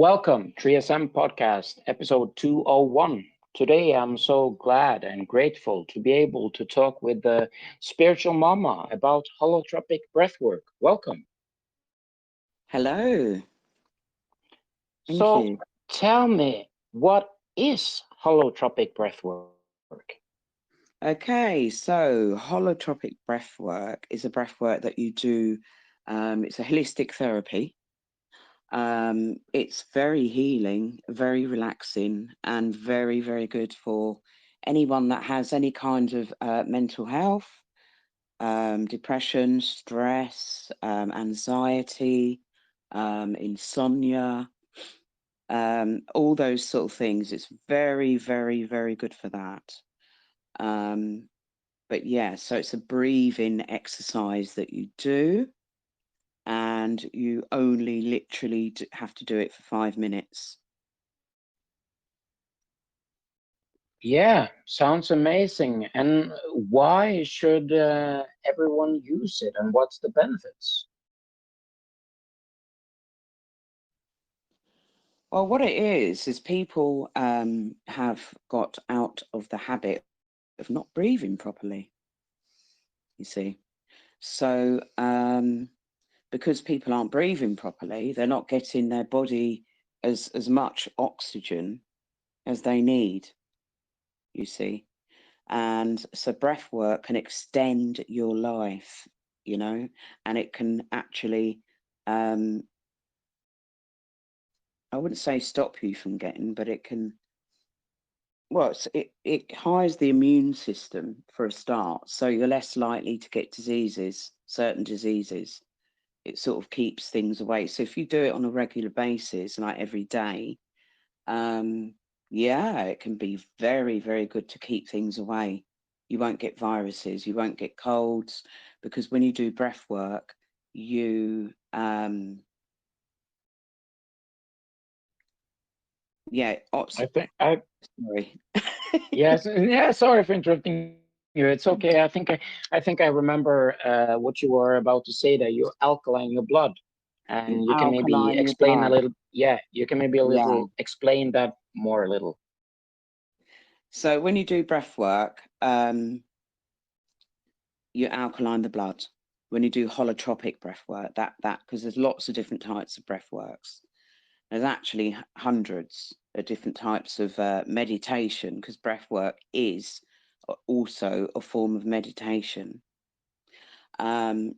Welcome, 3SM Podcast, episode 201. Today, I'm so glad and grateful to be able to talk with the spiritual mama about holotropic breathwork. Welcome. Hello, thank So, you. tell me, what is holotropic breathwork? Okay, so holotropic breath work is a breath work that you do. It's a holistic therapy. It's very healing, very relaxing, and very, very good for anyone that has any kind of mental health, depression, stress, anxiety, insomnia, all those sort of things. It's very, very, very good for that. Um, but yeah, so it's a breathing exercise that you do, and you only literally have to do it for 5 minutes. Yeah, sounds amazing. And why should everyone use it and what's the benefits? Well, what it is people have got out of the habit of not breathing properly, you see. So because people aren't breathing properly, they're not getting their body as much oxygen as they need, you see. And so breath work can extend your life, and it can actually, I wouldn't say stop you from getting, but it can, well, it hires the immune system for a start. So you're less likely to get diseases, certain diseases. It sort of keeps things away. So if you do it on a regular basis, like every day, yeah, it can be very, very good to keep things away. You won't get viruses, you won't get colds, because when you do breath work, you yeah, I think I sorry. Yes, yeah, sorry for interrupting you. It's okay. I think I remember what you were about to say, that you alkaline your blood. And you can You maybe alkaline your explain a little, blood. yeah, you can maybe a little Yeah. explain that more a little. So when you do breath work, you alkaline the blood. When you do holotropic breath work, that because there's lots of different types of breath works. There's actually hundreds of different types of meditation, because breath work is also a form of meditation. It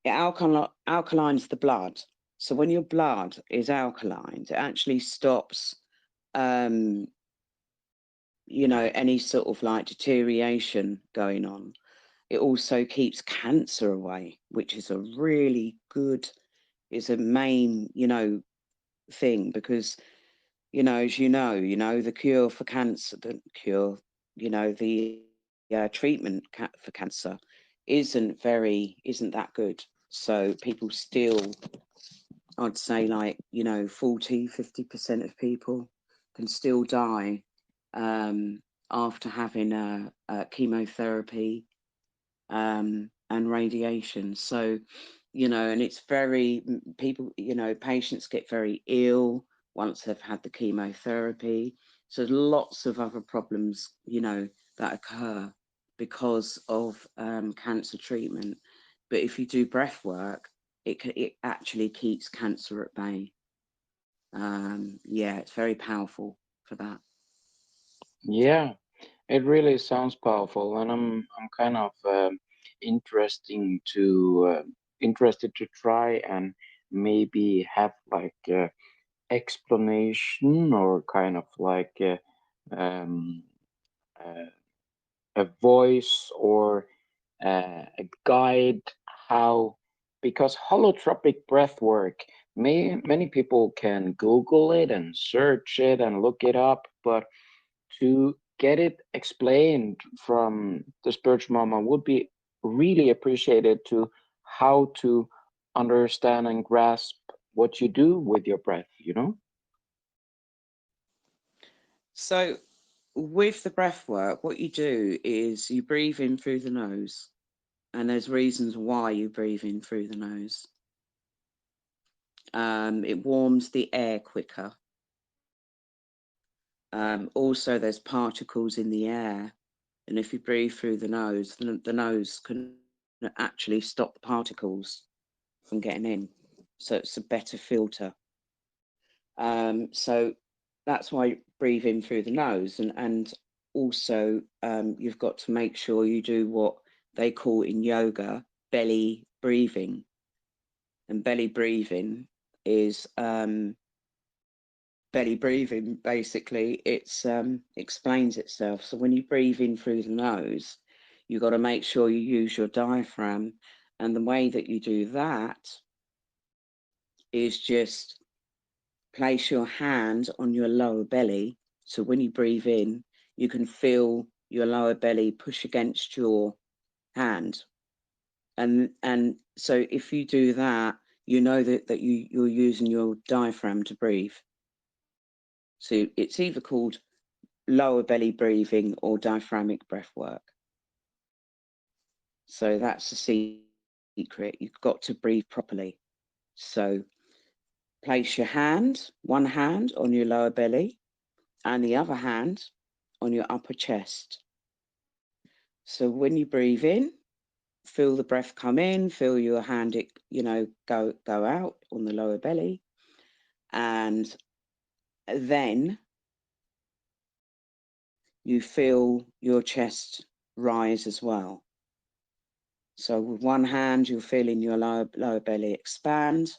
alkalines the blood. So when your blood is alkaline, it actually stops, any sort of like deterioration going on. It also keeps cancer away, which is a really good, is a main, thing, because as the cure for cancer, the cure, the treatment for cancer isn't that good. So people still, I'd say, like 40-50% of people can still die after having chemotherapy and radiation. So and it's very, people, patients get very ill once they've had the chemotherapy. So there's lots of other problems, that occur because of cancer treatment. But if you do breath work, it actually keeps cancer at bay. Yeah, it's very powerful for that. Yeah, it really sounds powerful, and I'm kind of interested to try and maybe have like explanation or kind of like um, uh, a voice or a guide how, because holotropic breath work, many people can Google it and search it and look it up, but to get it explained from the spiritual mama would be really appreciated, to how to understand and grasp what you do with your breath. So with the breath work, what you do is you breathe in through the nose, and there's reasons why you breathe in through the nose. It warms the air quicker. Also, there's particles in the air, and if you breathe through the nose can actually stop the particles from getting in, so it's a better filter. So that's why you breathe in through the nose, and also you've got to make sure you do what they call in yoga belly breathing. And belly breathing is belly breathing, basically it's explains itself. So when you breathe in through the nose, you've got to make sure you use your diaphragm, and the way that you do that is just place your hand on your lower belly. So when you breathe in, you can feel your lower belly push against your hand. And so if you do that, you know that you're using your diaphragm to breathe. So it's either called lower belly breathing or diaphragmic breath work. So that's the secret. You've got to breathe properly. So place your hand, one hand on your lower belly and the other hand on your upper chest. So when you breathe in, feel the breath come in, feel your hand, go out on the lower belly. And then you feel your chest rise as well. So with one hand, you're feeling your lower belly expand,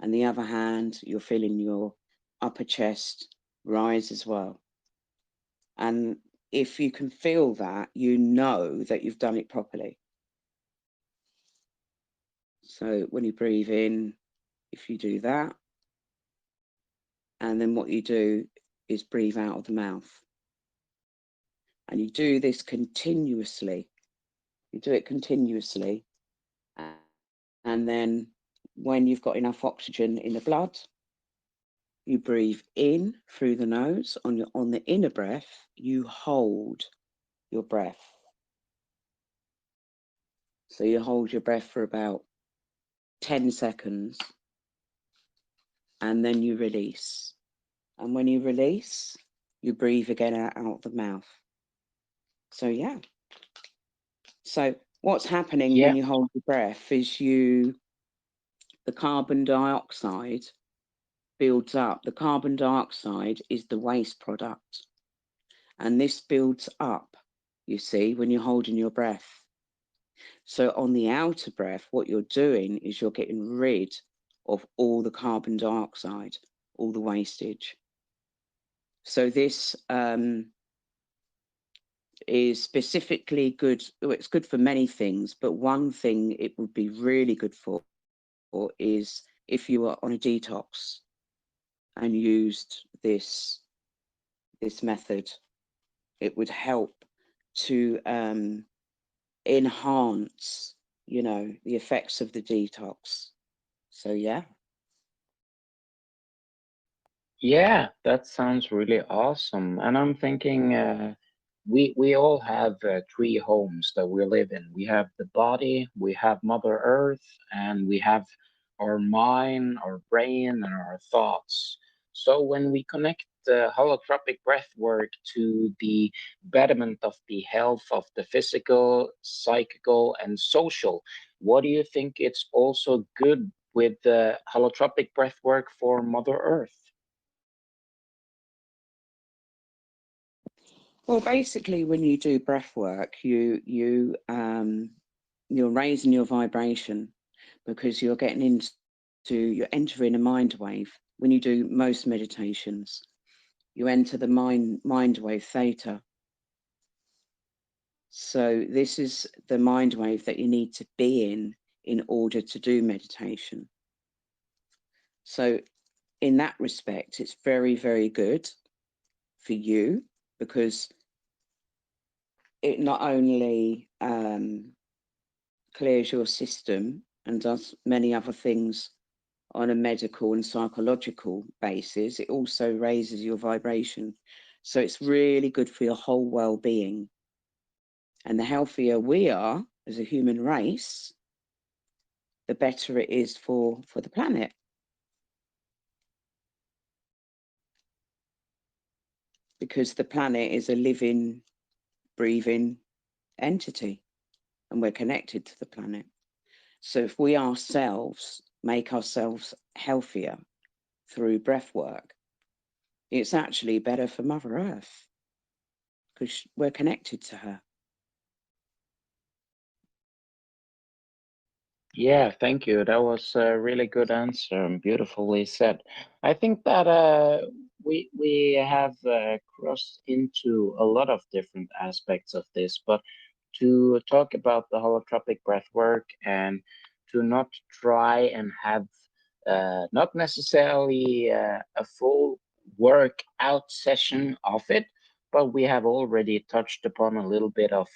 and the other hand, you're feeling your upper chest rise as well. And if you can feel that, you know that you've done it properly. So when you breathe in, if you do that, and then what you do is breathe out of the mouth. And you do this continuously. You do it continuously. And then when you've got enough oxygen in the blood, you breathe in through the nose. On the inner breath, you hold your breath. So you hold your breath for about 10 seconds, and then you release. And when you release, you breathe again out of the mouth. So yeah. So what's happening when you hold your breath is the carbon dioxide builds up. The carbon dioxide is the waste product. And this builds up, you see, when you're holding your breath. So on the outer breath, what you're doing is you're getting rid of all the carbon dioxide, all the wastage. So this is specifically good. Well, it's good for many things, but one thing it would be really good for is if you were on a detox and used this method, it would help to enhance, the effects of the detox. So yeah. Yeah, that sounds really awesome. And I'm thinking we all have three homes that we live in. We have the body, we have Mother Earth, and we have our mind, our brain, and our thoughts. So when we connect the holotropic breath work to the betterment of the health of the physical, psychical, and social, what do you think it's also good with the holotropic breath work for Mother Earth? Well, basically, when you do breath work, you're raising your vibration because you're entering a mind wave. When you do most meditations, you enter the mind wave theta. So this is the mind wave that you need to be in order to do meditation. So in that respect, it's very, very good for you because it not only clears your system and does many other things on a medical and psychological basis, it also raises your vibration. So it's really good for your whole well-being. And the healthier we are as a human race, the better it is for the planet. because the planet is a living, breathing entity, and we're connected to the planet. So if we ourselves make ourselves healthier through breath work, it's actually better for Mother Earth because we're connected to her. Yeah, thank you. That was a really good answer and beautifully said. I think that we have crossed into a lot of different aspects of this, but to talk about the holotropic breath work and to not try and have not necessarily a full workout session of it, but we have already touched upon a little bit of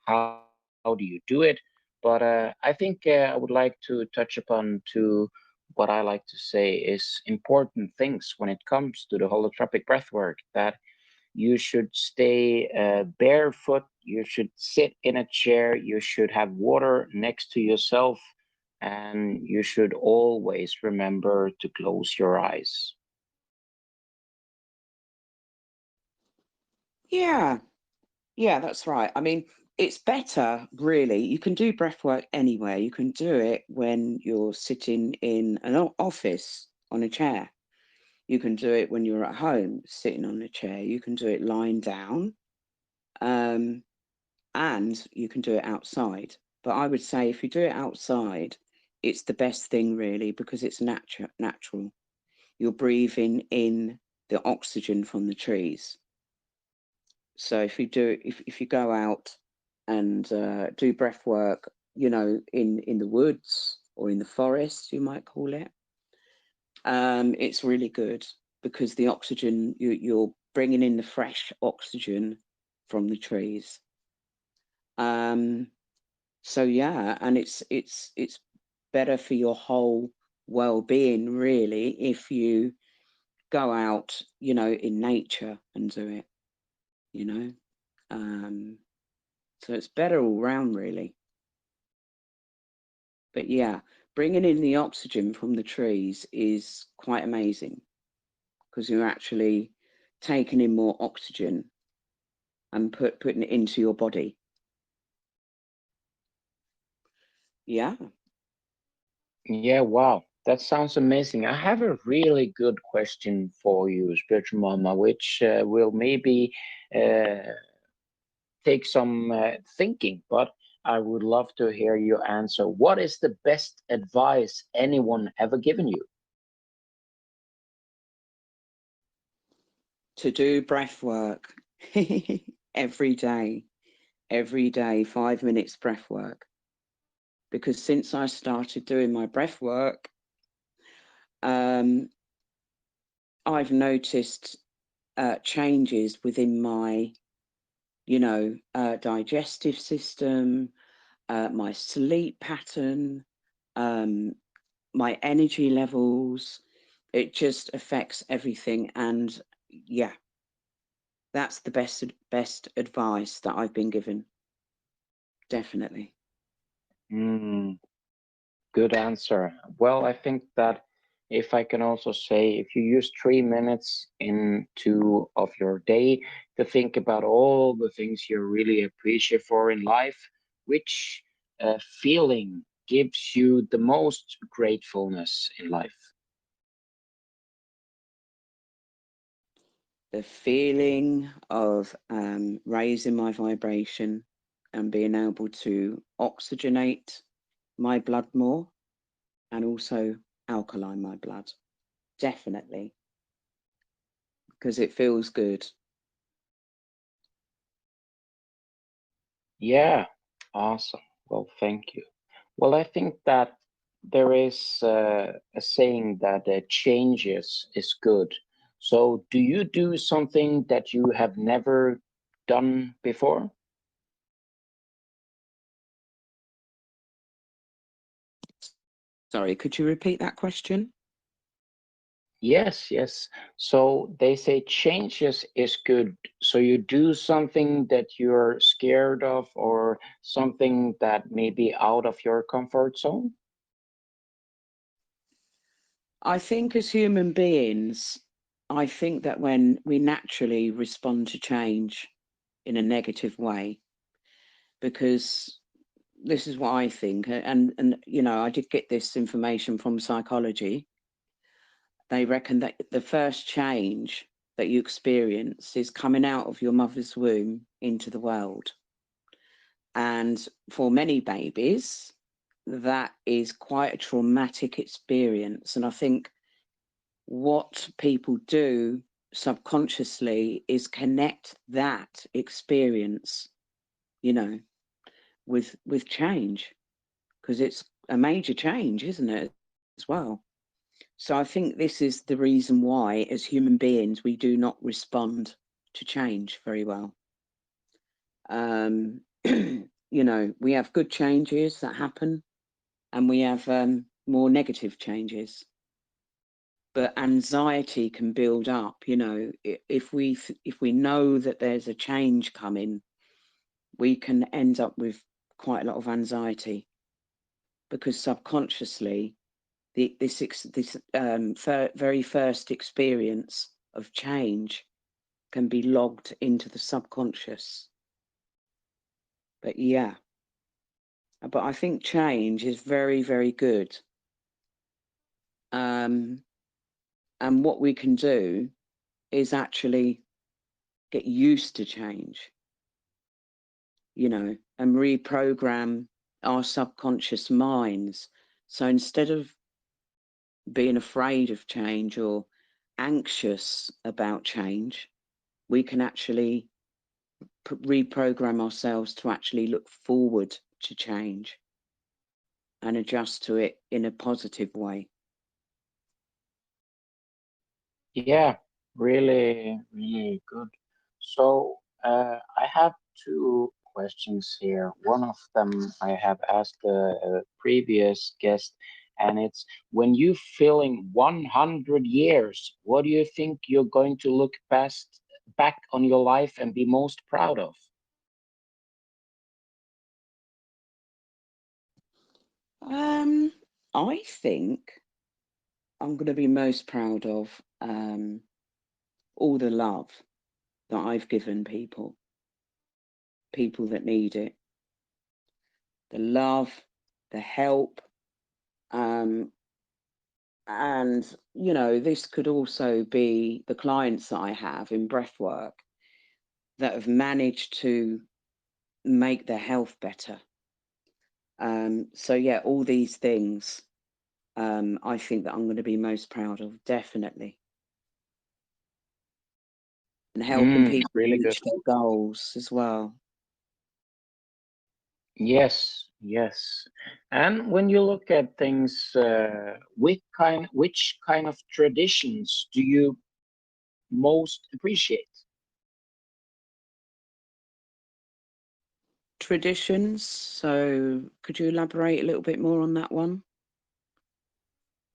how do you do it. But I think I would like to touch upon to what I like to say is important things when it comes to the holotropic breath work, that you should stay barefoot, you should sit in a chair, you should have water next to yourself, and you should always remember to close your eyes. Yeah, that's right. I mean, it's better, really. You can do breath work anywhere. You can do it when you're sitting in an office on a chair. You can do it when you're at home sitting on a chair. You can do it lying down, and you can do it outside. But I would say if you do it outside, it's the best thing, really, because it's natural. You're breathing in the oxygen from the trees. So if you go out and do breath work, you know, in the woods or in the forest, you might call it, it's really good because the oxygen, you're bringing in the fresh oxygen from the trees. So yeah, and it's better for your whole well-being, really, if you go out, you know, in nature and do it, you know. So it's better all round, really. But yeah, bringing in the oxygen from the trees is quite amazing because you're actually taking in more oxygen and putting it into your body. Yeah. Yeah, wow. That sounds amazing. I have a really good question for you, Spiritual Mama, which will maybe uh, take some thinking, but I would love to hear you answer. What is the best advice anyone ever given you? To do breath work every day, 5 minutes breath work. Because since I started doing my breath work, I've noticed changes within my, you know, digestive system, my sleep pattern, my energy levels. It just affects everything. And yeah, that's the best advice that I've been given. Definitely. Mm, good answer. Well, I think that if I can also say, if you use 3 minutes into of your day to think about all the things you really appreciate for in life, which feeling gives you the most gratefulness in life? The feeling of raising my vibration and being able to oxygenate my blood more and also alkaline my blood. Definitely. Because it feels good. Yeah, awesome. Well, thank you. Well, I think that there is a saying that changes is good. So, do you do something that you have never done before? Sorry, could you repeat that question? Yes, yes. So they say changes is good. So you do something that you're scared of or something that may be out of your comfort zone? I think as human beings, I think that when we naturally respond to change in a negative way, because this is what I think, and you know, I did get this information from psychology. They reckon that the first change that you experience is coming out of your mother's womb into the world. And for many babies, that is quite a traumatic experience. And I think what people do subconsciously is connect that experience, you know, with change, because it's a major change, isn't it, as well? So I think this is the reason why, as human beings, we do not respond to change very well. You know, we have good changes that happen, and we have more negative changes. But anxiety can build up. You know, if we know that there's a change coming, we can end up with quite a lot of anxiety, because subconsciously, this very first experience of change can be logged into the subconscious. But yeah, but I think change is very, very good. And what we can do is actually get used to change, you know, and reprogram our subconscious minds. So instead of being afraid of change or anxious about change, we can actually reprogram ourselves to actually look forward to change and adjust to it in a positive way. Yeah, really, really good. So I have two questions here. One of them I have asked a previous guest, and it's, when you feeling 100 years, what do you think you're going to look back on your life and be most proud of? I think I'm going to be most proud of all the love that I've given people that need it. The love, the help, and you know, this could also be the clients that I have in breathwork that have managed to make their health better. So yeah, all these things, I think that I'm going to be most proud of, definitely. And helping people Really good. reach their goals as well. Yes, yes. And when you look at things, which kind of traditions do you most appreciate? Traditions. So could you elaborate a little bit more on that one?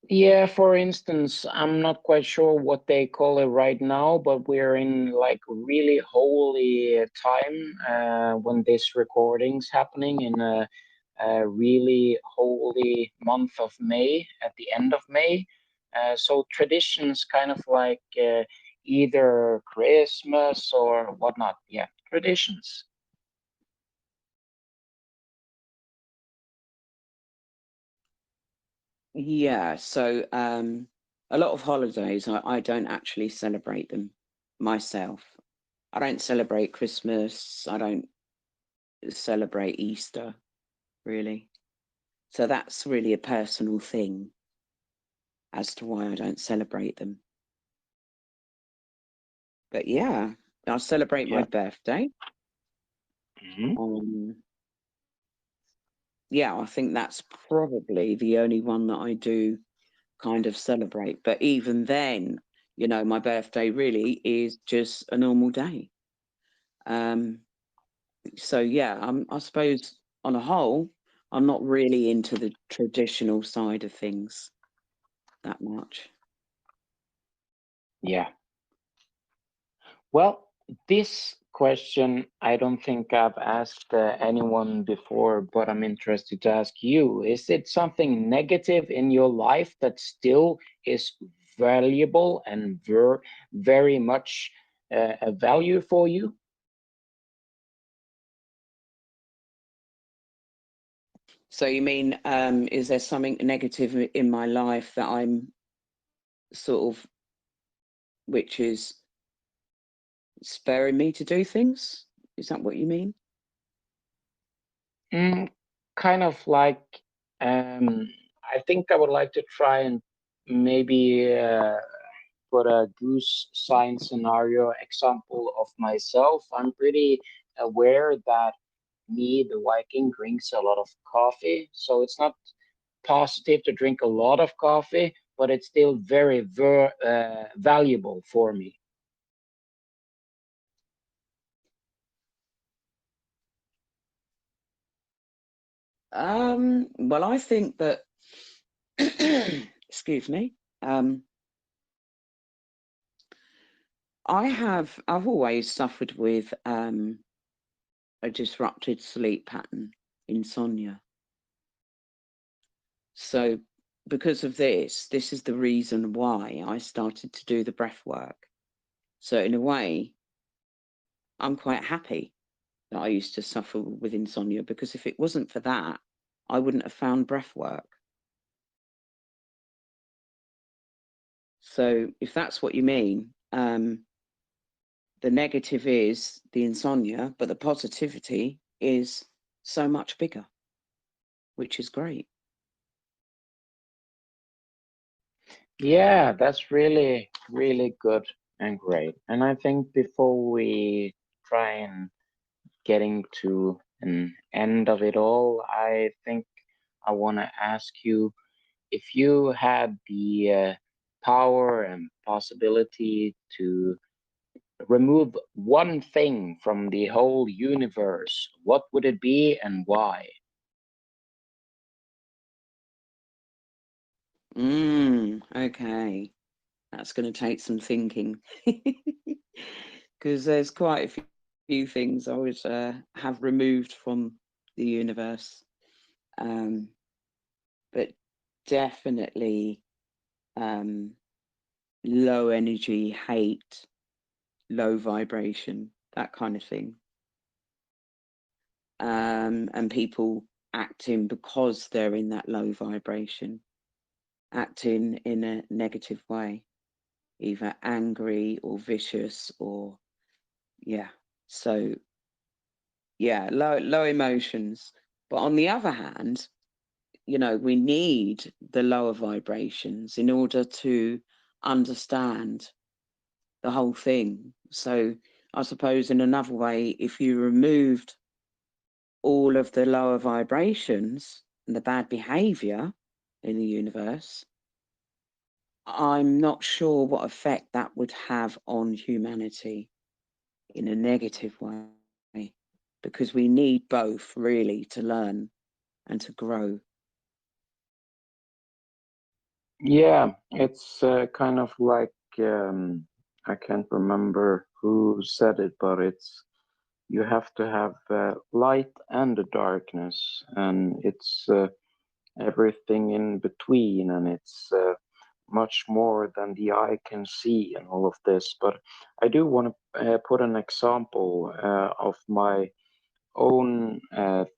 Yeah, for instance, I'm not quite sure what they call it right now, but we're in like really holy time when this recording's happening in a really holy month of May, at the end of May. So traditions kind of like either Christmas or whatnot. Yeah, traditions. Yeah, so a lot of holidays, I don't actually celebrate them myself. I don't celebrate Christmas. I don't celebrate Easter, really. So that's really a personal thing as to why I don't celebrate them. But yeah, I celebrate my Yeah. birthday. Yeah, I think that's probably the only one that I do kind of celebrate. But even then, you know, my birthday really is just a normal day. So yeah, I suppose on a whole, I'm not really into the traditional side of things that much. Yeah. Well, this question, I don't think I've asked anyone before, but I'm interested to ask you. Is it something negative in your life that still is valuable and very much a value for you? So you mean, is there something negative in my life that I'm sort of, which is spurring me to do things? Is that what you mean? Kind of like, I think I would like to try and maybe put a goose sign scenario example of myself. I'm pretty aware that me, the Viking, drinks a lot of coffee. So it's not positive to drink a lot of coffee, but it's still very valuable for me. Well, I think that, excuse me, I've always suffered with a disrupted sleep pattern, insomnia. So because of this is the reason why I started to do the breath work. So in a way, I'm quite happy that I used to suffer with insomnia, because if it wasn't for that, I wouldn't have found breath work. So if that's what you mean, the negative is the insomnia, but the positivity is so much bigger, which is great. Yeah, that's really, really good and great. And I think before we try and getting to an end of it all, I think I want to ask you if you had the power and possibility to remove one thing from the whole universe, what would it be and why? Okay. That's going to take some thinking, because there's quite a few things I would have removed from the universe. But definitely low energy, hate, low vibration, that kind of thing. And people acting because they're in that low vibration, acting in a negative way, either angry or vicious, or so low emotions. But on the other hand, we need the lower vibrations in order to understand the whole thing. So I suppose in another way, if you removed all of the lower vibrations and the bad behavior in the universe, I'm not sure what effect that would have on humanity in a negative way, because we need both really to learn and to grow. Yeah, it's kind of like I can't remember who said it, but it's you have to have light and the darkness, and it's everything in between, and it's much more than the eye can see and all of this. But I do want to put an example of my own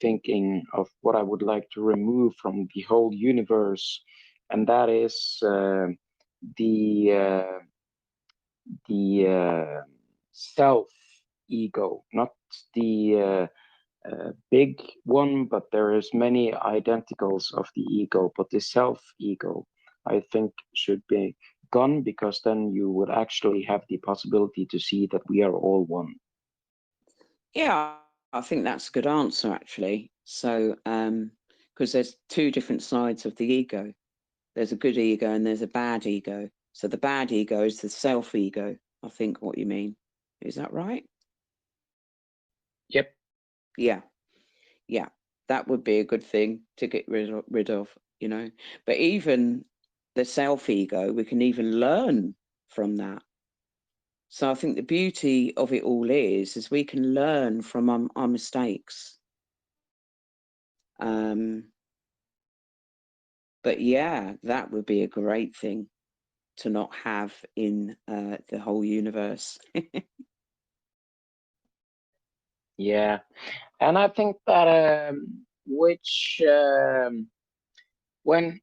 thinking of what I would like to remove from the whole universe, and that is the uh, the self ego, not the big one, but there is many identicals of the ego, but the self ego, I think, should be gone, because then you would actually have the possibility to see that we are all one. Yeah, I think that's a good answer, actually. So, because there's two different sides of the ego. There's a good ego and there's a bad ego. So the bad ego is the self ego, I think what you mean. Is that right? Yep. Yeah. Yeah. That would be a good thing to get rid of, But even the self ego, we can even learn from that. So I think the beauty of it all is we can learn from our mistakes. But yeah, that would be a great thing to not have in the whole universe. Yeah, and I think that when